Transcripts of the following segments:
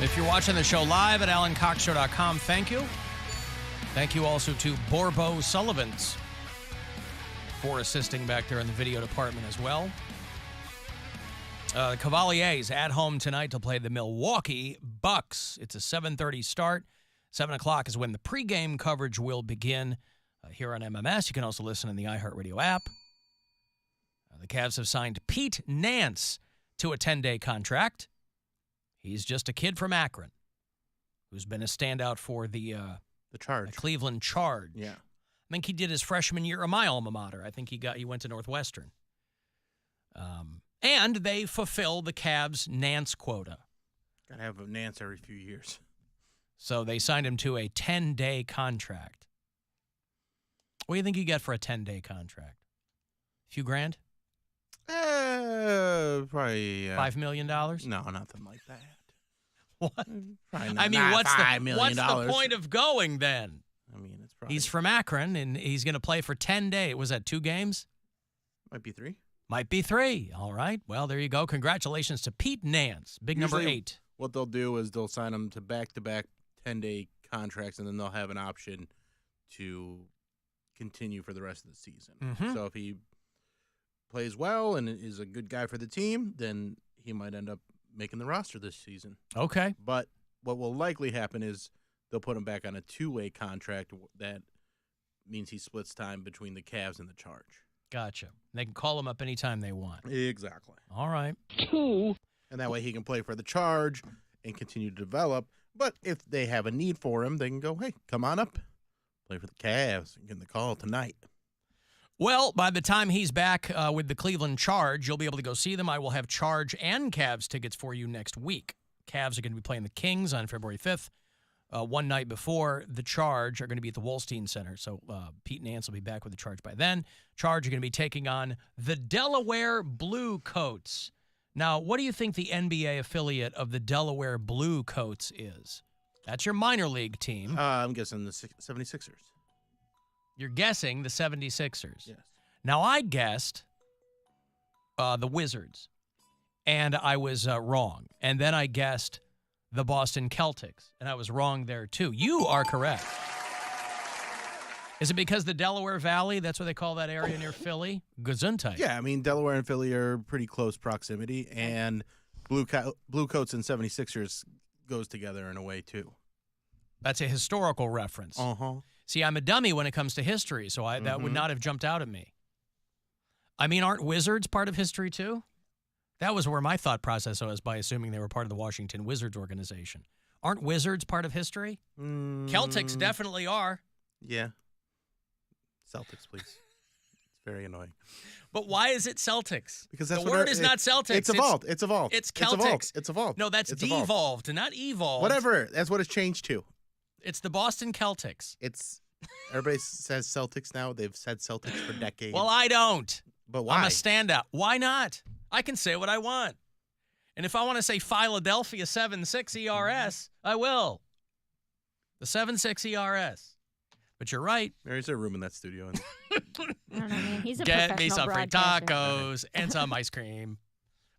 If you're watching the show live at AlanCoxShow.com, thank you. Thank you also to Borbo Sullivans for assisting back there in the video department as well. The Cavaliers at home tonight to play the Milwaukee Bucks. It's a 7:30 start. 7 o'clock is when the pregame coverage will begin here on MMS. You can also listen in the iHeartRadio app. The Cavs have signed Pete Nance to a 10-day contract. He's just a kid from Akron who's been a standout for the Charge. Cleveland Charge. Yeah. I think he did his freshman year at my alma mater. I think he went to Northwestern. And they fulfill the Cavs' Nance quota. Got to have a Nance every few years. So they signed him to a 10-day contract. What do you think you get for a 10-day contract? A few grand? Probably $5 million? No, nothing like that. What? Probably not, I mean, what's the point of going then? I mean, it's probably... He's from Akron, and he's going to play for 10 days. Was that 2 games? Might be 3. Might be 3. All right. Well, there you go. Congratulations to Pete Nance, big Usually, number 8. What they'll do is they'll sign him to back-to-back 10-day contracts, and then they'll have an option to continue for the rest of the season. Mm-hmm. So if he plays well and is a good guy for the team, then he might end up making the roster this season. Okay. But what will likely happen is they'll put him back on a 2-way contract. That means he splits time between the Cavs and the Charge. Gotcha. They can call him up anytime they want. Exactly. All right. And that way he can play for the Charge and continue to develop. But if they have a need for him, they can go, hey, come on up, play for the Cavs, and get the call tonight. Well, by the time he's back with the Cleveland Charge, you'll be able to go see them. I will have Charge and Cavs tickets for you next week. Cavs are going to be playing the Kings on February 5th. One night before, the Charge are going to be at the Wolstein Center. So Pete Nance will be back with the Charge by then. Charge are going to be taking on the Delaware Blue Coats. Now, what do you think the NBA affiliate of the Delaware Blue Coats is? That's your minor league team. I'm guessing the 76ers. You're guessing the 76ers. Yes. Now, I guessed the Wizards, and I was wrong. And then I guessed the Boston Celtics, and I was wrong there, too. You are correct. Is it because the Delaware Valley, that's what they call that area near Philly? Gesundheit. Yeah, I mean, Delaware and Philly are pretty close proximity, and Blue Coats and 76ers goes together in a way, too. That's a historical reference. Uh-huh. See, I'm a dummy when it comes to history, so that would not have jumped out at me. I mean, aren't Wizards part of history, too? That was where my thought process was by assuming they were part of the Washington Wizards organization. Aren't Wizards part of history? Celtics definitely are. Yeah. Celtics, please. It's very annoying. But why is it Celtics? Because that's the word is not Celtics. It's evolved. It's evolved. It's Celtics. It's evolved. No, that's devolved, not evolved. Whatever. That's what it's changed to. It's the Boston Celtics. Everybody says Celtics now. They've said Celtics for decades. Well, I don't. But why? I'm a standout. Why not? I can say what I want. And if I want to say Philadelphia 7-6 ERS, I will. The 7-6 ERS. But you're right. There's a room in that studio. I don't know, man. He's a Get me professional some free broadcaster. tacos and some ice cream.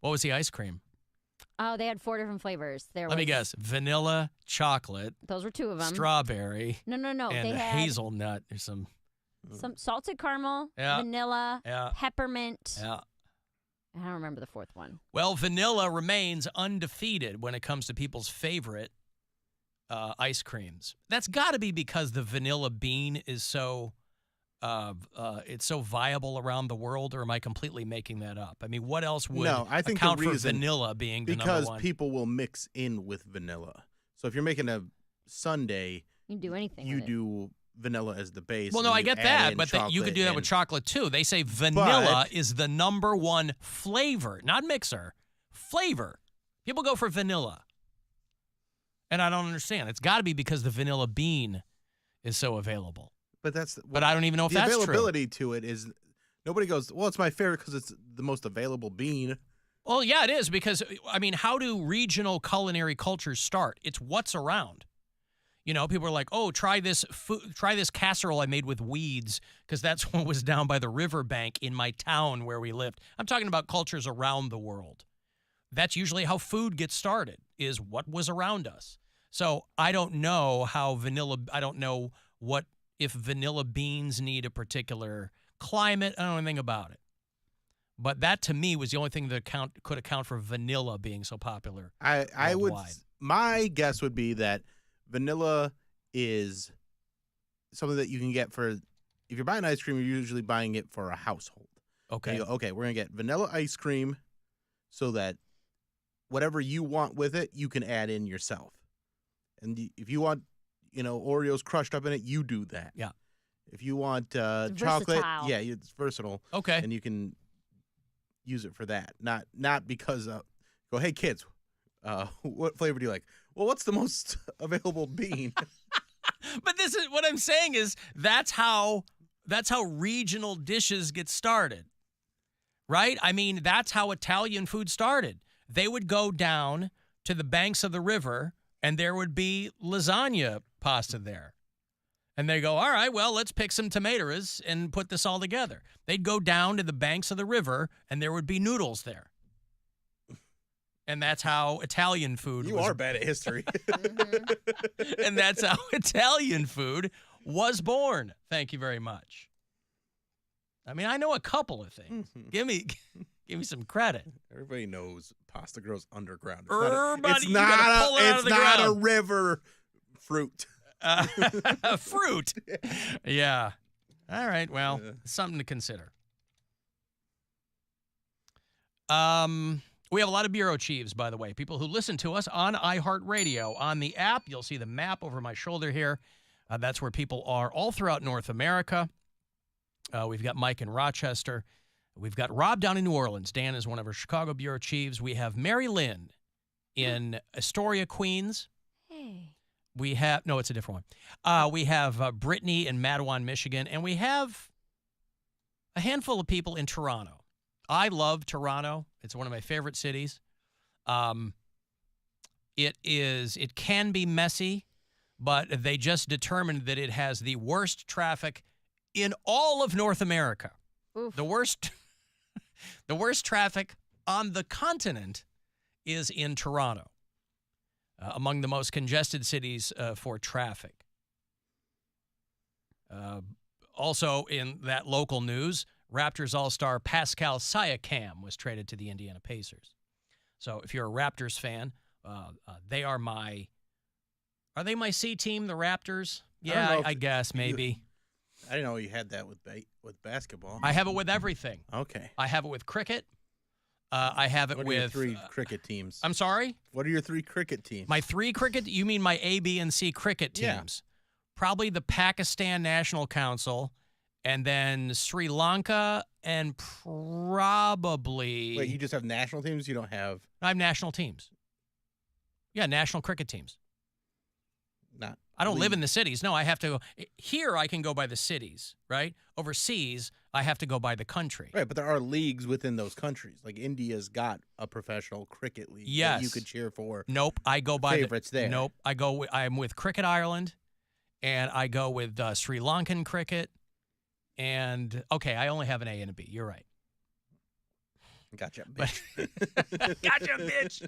What was the ice cream? Oh, they had 4 different flavors. Let me guess. Vanilla, chocolate. Those were 2 of them. Strawberry. No. And They had hazelnut. There's some salted caramel, Yeah. vanilla, Yeah. peppermint. Yeah. I don't remember the 4th one. Well, vanilla remains undefeated when it comes to people's favorite ice creams. That's got to be because the vanilla bean is so it's so viable around the world, or am I completely making that up? I mean, what else would I think account the for reason, vanilla being the number because one? people will mix in with vanilla. So if you're making a sundae, You can do anything you with it. do vanilla as the base. Well, and no, then I you get add that, in but you could do that with chocolate chocolate too. They say vanilla But- is the number one flavor, not mixer, flavor. People go for vanilla. And I don't understand. It's got to be because the vanilla bean is so available. But I don't even know if the that's true. availability to it is. Nobody goes, well, it's my favorite because it's the most available bean. Well, yeah, it is because, I mean, how do regional culinary cultures start? It's what's around. You know, people are like, oh, try this casserole I made with weeds because that's what was down by the riverbank in my town where we lived. I'm talking about cultures around the world. that's usually how food gets started, is what was around us. So I don't know I don't know if vanilla beans need a particular climate. I don't know anything about it. But that, to me, was the only thing that could account for vanilla being so popular. I would. worldwide. My guess would be that vanilla is something that you can get for. If you're buying ice cream, you're usually buying it for a household. Okay. And you go, okay, we're gonna get vanilla ice cream, so that whatever you want with it, you can add in yourself. And if you want, Oreos crushed up in it, you do that. Yeah. If you want chocolate, versatile. yeah, it's versatile. Okay. And you can use it for that. Not because go, hey kids, what flavor do you like? Well, what's the most available bean? But this is what I'm saying is that's how regional dishes get started, right? I mean, that's how Italian food started. They would go down to the banks of the river, and there would be lasagna pasta there. And they go, all right, well, let's pick some tomatoes and put this all together. They'd go down to the banks of the river, and there would be noodles there. And that's how Italian food You are bad at history. and that's how Italian food was born. Thank you very much. I mean, I know a couple of things. Give me some credit. Everybody knows pasta grows underground. Everybody, you gotta pull it out of the not a ground. river fruit. Fruit. Yeah. All right. Well, something to consider. We have a lot of bureau chiefs, by the way. People who listen to us on iHeartRadio. On the app, you'll see the map over my shoulder here. That's where people are all throughout North America. We've got Mike in Rochester. We've got Rob down in New Orleans. Dan is one of our Chicago bureau chiefs. We have Mary Lynn in Astoria, Queens. Hey. We have, no, it's a different one. We have Brittany in Mattawan, Michigan. And we have a handful of people in Toronto. I love Toronto. It's one of my favorite cities. It can be messy, but they just determined that it has the worst traffic in all of North America. Oof. The worst traffic on the continent is in Toronto, among the most congested cities for traffic. Also in that local news, Raptors All-Star Pascal Siakam was traded to the Indiana Pacers. So if you're a Raptors fan, are they my C team, the Raptors? Yeah, I guess maybe. I didn't know you had that with basketball. I have it with everything. Okay. I have it with cricket. I have it What are with your three cricket teams? I'm sorry? What are your three cricket teams? My three cricket? You mean my A, B, and C cricket teams? Yeah. Probably the Pakistan National Council, and then Sri Lanka, and probably... Wait, you just have national teams? You don't have... I have national teams. Yeah, national cricket teams. I don't live in the cities. No, I have to go. Here, I can go by the cities, right? Overseas, I have to go by the country. Right, but there are leagues within those countries. Like India's got a professional cricket league that you could cheer for. Nope, I go by favorites there. Nope, I'm with Cricket Ireland, and I go with Sri Lankan cricket. And okay, I only have an A and a B. You're right. Gotcha, bitch. Gotcha, bitch.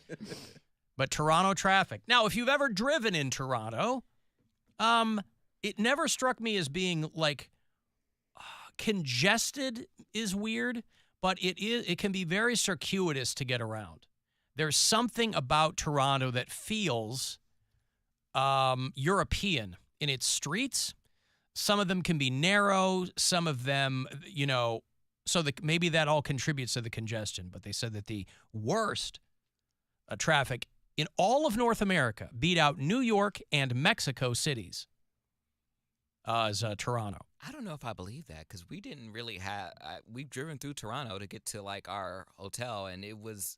But Toronto traffic. Now, if you've ever driven in Toronto, it never struck me as being like congested is weird, but it can be very circuitous to get around. There's something about Toronto that feels European in its streets. Some of them can be narrow. Some of them, so maybe that all contributes to the congestion. But they said that the worst traffic in all of North America beat out New York and Mexico cities as Toronto. I don't know if I believe that because we didn't really have. We've driven through Toronto to get to like our hotel, and it was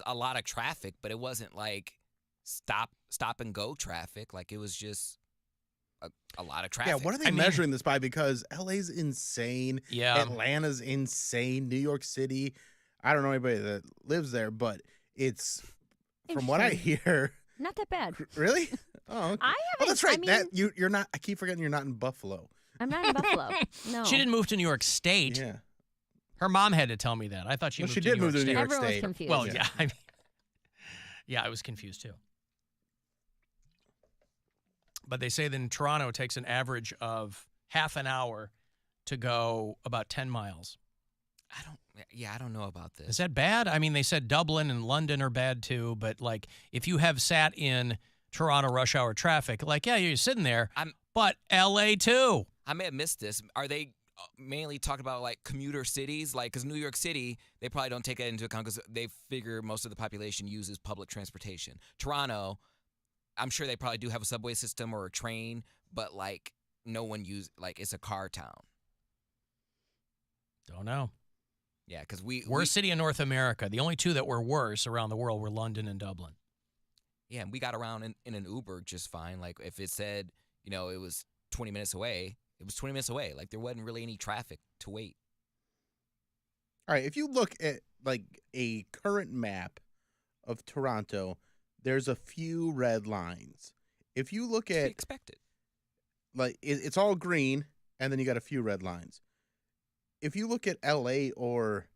a lot of traffic, but it wasn't like stop and go traffic. Like it was just a lot of traffic. Yeah, what are they measuring this by? Because LA's insane. Yeah, Atlanta's insane. New York City. I don't know anybody that lives there, but it's from what I hear. Not that bad. Really? Oh, okay. I haven't. That's right. I mean, you're not. I keep forgetting you're not in Buffalo. I'm not in Buffalo. No. She didn't move to New York State. Yeah. Her mom had to tell me that. I thought she moved to New York State. Everyone was confused. Well, yeah. I mean, Yeah, I was confused too. But they say that in Toronto, it takes an average of half an hour to go about 10 miles. I don't know about this. Is that bad? I mean, they said Dublin and London are bad too, but like if you have sat in Toronto rush hour traffic, like, yeah, you're sitting there, but LA too. I may have missed this. Are they mainly talking about like commuter cities? Like, because New York City, they probably don't take that into account because they figure most of the population uses public transportation. Toronto, I'm sure they probably do have a subway system or a train, but like no one it's a car town. Don't know. Yeah, because worst city in North America. The only two that were worse around the world were London and Dublin. Yeah, and we got around in an Uber just fine. Like if it said, it was 20 minutes away, it was 20 minutes away. Like there wasn't really any traffic to wait. All right, if you look at like a current map of Toronto, there's a few red lines. If you look at expected, like it's all green, and then you got a few red lines. If you look at LA or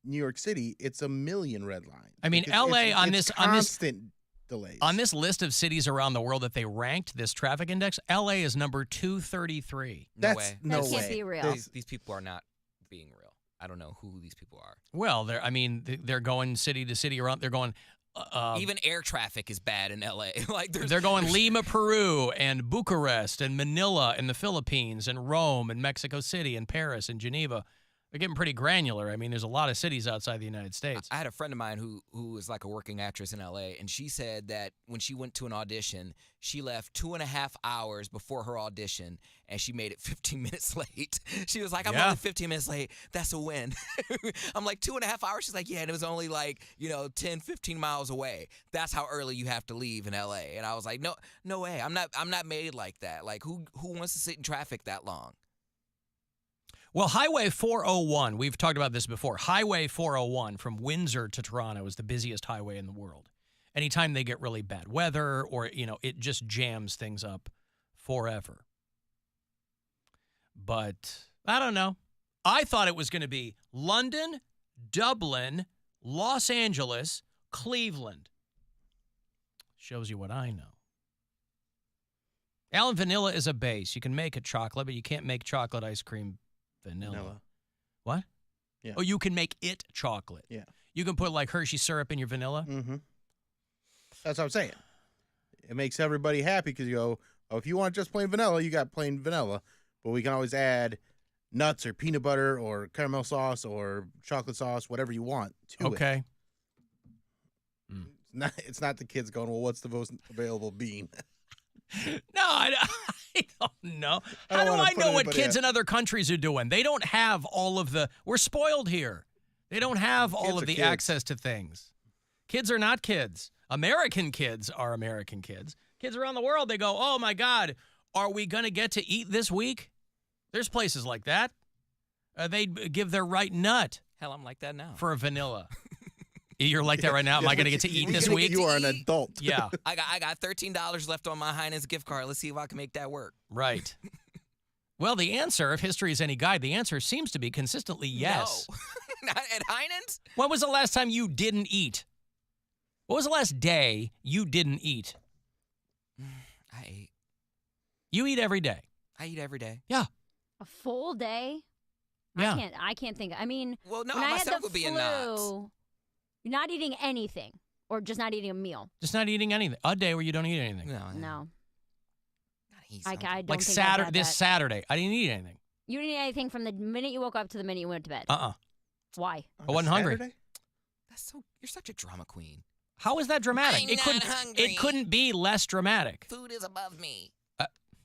New York City, it's a million red lines. I mean, LA it's constant delays. On this list of cities around the world that they ranked, this traffic index, LA is number 233. No way. No That way. can't be real. These people are not being real. I don't know who these people are. Well, they're going city to city around. They're going. Even air traffic is bad in LA. They're going Lima, Peru, and Bucharest, and Manila, and the Philippines, and Rome, and Mexico City, and Paris, and Geneva. They're getting pretty granular. I mean, there's a lot of cities outside the United States. I had a friend of mine who is like a working actress in LA, and she said that when she went to an audition, she left 2.5 hours before her audition, and she made it 15 minutes late. She was like, I'm only 15 minutes late. That's a win. I'm like, 2.5 hours? She's like, yeah, and it was only like, 10, 15 miles away. That's how early you have to leave in LA. And I was like, no way. I'm not made like that. Like, who wants to sit in traffic that long? Well, Highway 401, we've talked about this before. Highway 401 from Windsor to Toronto is the busiest highway in the world. Anytime they get really bad weather or, it just jams things up forever. But I don't know. I thought it was going to be London, Dublin, Los Angeles, Cleveland. Shows you what I know. Alan, vanilla is a base. You can make a chocolate, but you can't make chocolate ice cream vanilla. What? Yeah. Oh, you can make it chocolate. Yeah. You can put like Hershey syrup in your vanilla. Mm-hmm. That's what I'm saying. It makes everybody happy because you go, oh, if you want just plain vanilla, you got plain vanilla. But we can always add nuts or peanut butter or caramel sauce or chocolate sauce, whatever you want to it. Okay. It's not the kids going, well, what's the most available bean? No, I don't know. How do I know what kids in other countries are doing? They don't have all of the... We're spoiled here. They don't have all of the access to things. Kids are not kids. American kids are American kids. Kids around the world, they go, oh, my God, are we going to get to eat this week? There's places like that. They'd give their right nut. Hell, I'm like that now. For a vanilla. You're like that right now? Am I going to get to eat this week? You are an adult. Yeah. I got $13 left on my Heinen's gift card. Let's see if I can make that work. Right. Well, the answer, if history is any guide, the answer seems to be consistently yes. No. Not at Heinen's? When was the last time you didn't eat? What was the last day you didn't eat? I ate. You eat every day. I eat every day. Yeah. A full day? Yeah. I can't think. I mean, well, no, when I had myself the would be flu, a knots. you're not eating anything or just not eating a meal. Just not eating anything. A day where you don't eat anything. No. Not eat I something. don't Like think Saturday, I've had this that. Saturday, I didn't eat anything. You didn't eat anything from the minute you woke up to the minute you went to bed. Why? I wasn't hungry. Saturday? You're such a drama queen. How is that dramatic? I'm not hungry. It couldn't be less dramatic. Food is above me.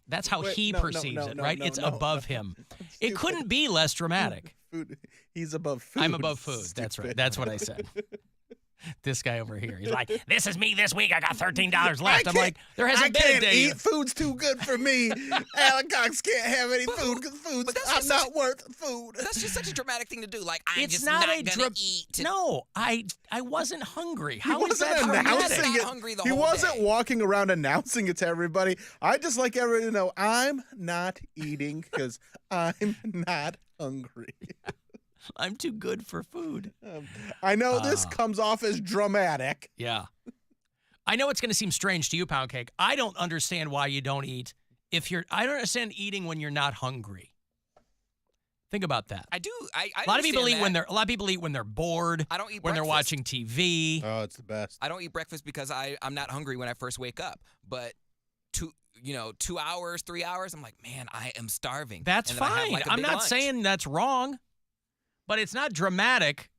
That's how Wait, he no, perceives it, right? It's above him. It couldn't be less dramatic. Food. He's above food. I'm above food. That's right. Stupid. That's what I said. This guy over here. He's like, this is me this week. I got $13 left. I'm like, there hasn't been a can't day. eat. Food's too good for me. Alan Cox can't have any food because I'm not worth food. That's just such a dramatic thing to do. Like, I'm It's just not not a gonna eat. No, I wasn't hungry. How He is that wasn't dramatic? announcing Not it. hungry the He whole wasn't day. walking around announcing it to everybody. I just like everybody to know I'm not eating because I'm not hungry. I'm too good for food. I know this comes off as dramatic. Yeah. I know it's going to seem strange to you, Poundcake. I don't understand why you don't eat I don't understand eating when you're not hungry. Think about that. I do. I a lot of people eat understand a lot of people eat when th're bored. I don't eat when breakfast. they're watching TV. Oh, it's the best. I don't eat breakfast because I'm not hungry when I first wake up. But 2 hours, 3 hours, I'm like, man, I am starving. That's And then I have, fine. like, a I'm big not lunch. saying that's wrong, but it's not dramatic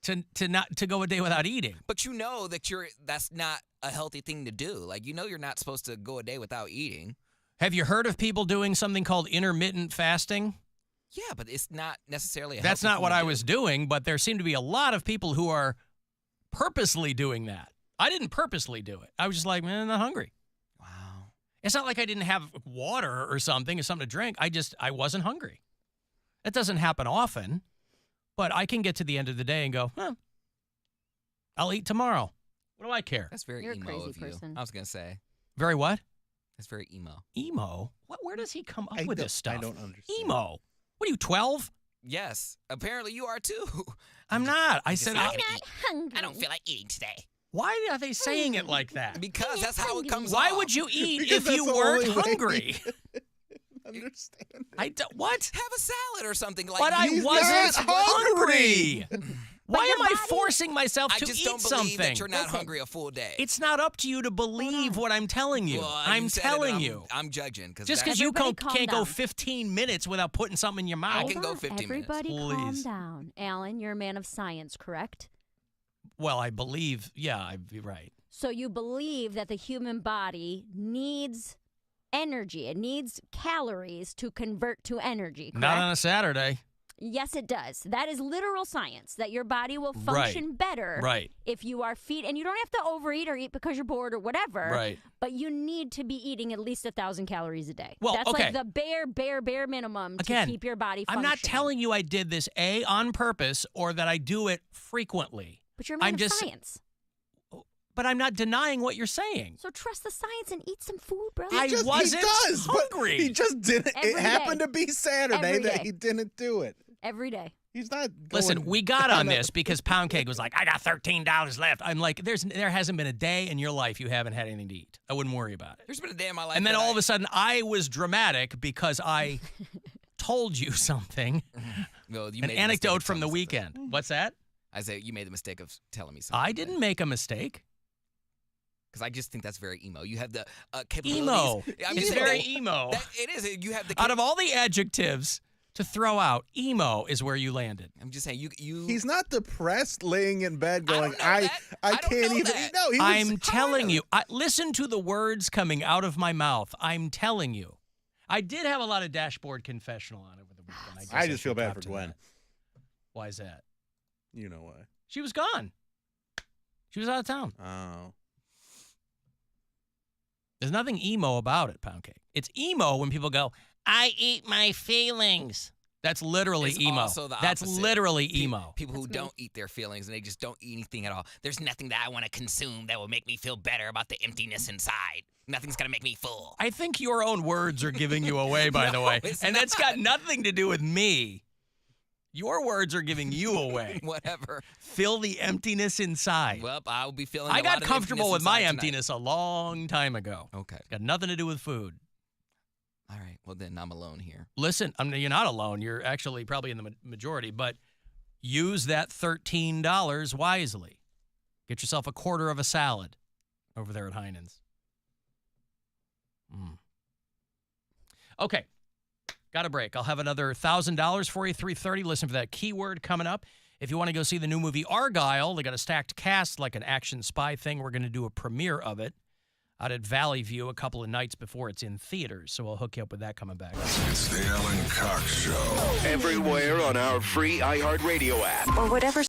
to go a day without eating. But you know that that's not a healthy thing to do. Like, you're not supposed to go a day without eating. Have you heard of people doing something called intermittent fasting? Yeah, but it's not necessarily a That's healthy not what thing to I do. was doing, but there seem to be a lot of people who are purposely doing that. I didn't purposely do it. I was just like, man, I'm not hungry. Wow. It's not like I didn't have water or something or something to drink. I wasn't hungry. That doesn't happen often, but I can get to the end of the day and go, I'll eat tomorrow. What do I care? That's very You're a emo crazy of you. person. I was going to say. Very what? That's very emo. Emo? Where does he come up with this stuff? I don't understand. Emo? What are you, 12? Yes. Apparently you are too. I'm not. I said, I'm not hungry. I don't feel like eating today. why are they saying it like that? Because that's how it comes Why off. would you eat Because if you that's the weren't only way hungry? Understand? What? Have a salad or something like But I He's wasn't not hungry. Why your am I body- forcing myself I to just eat don't believe something? that you're not Listen. hungry a full day. It's not up to you to believe what I'm telling you. Well, I'm you said it, telling and you. I'm judging. Just because you Everybody calm can't go down. 15 minutes without putting something in your mouth. can Hold go on. 15 minutes. Everybody calm Please. down. Alan, you're a man of science, correct? Well, I believe, yeah, I'd be right. So you believe that the human body needs energy. It needs calories to convert to energy, correct? Not on a Saturday. Yes, it does. That is literal science, that your body will Right. function better Right. if you are and you don't have to overeat or eat because you're bored or whatever. Right. But you need to be eating at least 1,000 calories a day. Well, That's okay. like the bare minimum Again, to keep your body I'm functioning. not telling you I did this, A, on purpose, or that I do it frequently. But you're a man I'm of just- science. But I'm not denying what you're saying. So trust the science and eat some food, brother. I wasn't hungry. But he just didn't. Every It happened day. to be Saturday Every that day. he didn't do it. Every day. He's not. Listen, going we got on down this because Poundcake was like, I got $13 left. I'm like, there hasn't been a day in your life you haven't had anything to eat. I wouldn't worry about it. There's been a day in my life. And then that all of a sudden, I was dramatic because I told you something, well, you an made the mistake anecdote of from the telling me something. weekend. What's that? I said you made the mistake of telling me something. I didn't make a mistake. Because I just think that's very emo. You have the capabilities. Emo. I'm It's just very saying emo. it is. You have the. Out of all the adjectives to throw out, emo is where you landed. I'm just saying you. He's not depressed, laying in bed, I don't going, know I that. I don't can't know even that. eat. No, he was. I'm telling you. Listen to the words coming out of my mouth. I'm telling you. I did have a lot of dashboard confessional on over the weekend. guess I just feel should bad drop for to Gwen. that. Why is that? You know why? She was gone. She was out of town. Oh. There's nothing emo about it, Poundcake. It's emo when people go, I eat my feelings. That's literally It's emo. also the That's opposite. literally emo. People who That's me. don't eat their feelings and they just don't eat anything at all. There's nothing that I want to consume that will make me feel better about the emptiness inside. Nothing's gonna make me full. I think your own words are giving you away, by the No, way. it's And that's got not. nothing to do with me. Your words are giving you away. Whatever. Fill the emptiness inside. Well, I'll be feeling. I a got lot of comfortable with my inside tonight. emptiness a long time ago. Okay. It's got nothing to do with food. All right. Well, then I'm alone here. Listen, you're not alone. You're actually probably in the majority, but use that $13 wisely. Get yourself a quarter of a salad over there at Heinen's. Okay. Got a break. I'll have another $1,000 for you, $330. Listen for that keyword coming up. If you want to go see the new movie Argyle, they got a stacked cast like an action spy thing. We're going to do a premiere of it out at Valley View a couple of nights before it's in theaters. So I'll hook you up with that coming back. It's the Alan Cox Show. Everywhere on our free iHeartRadio app. Or whatever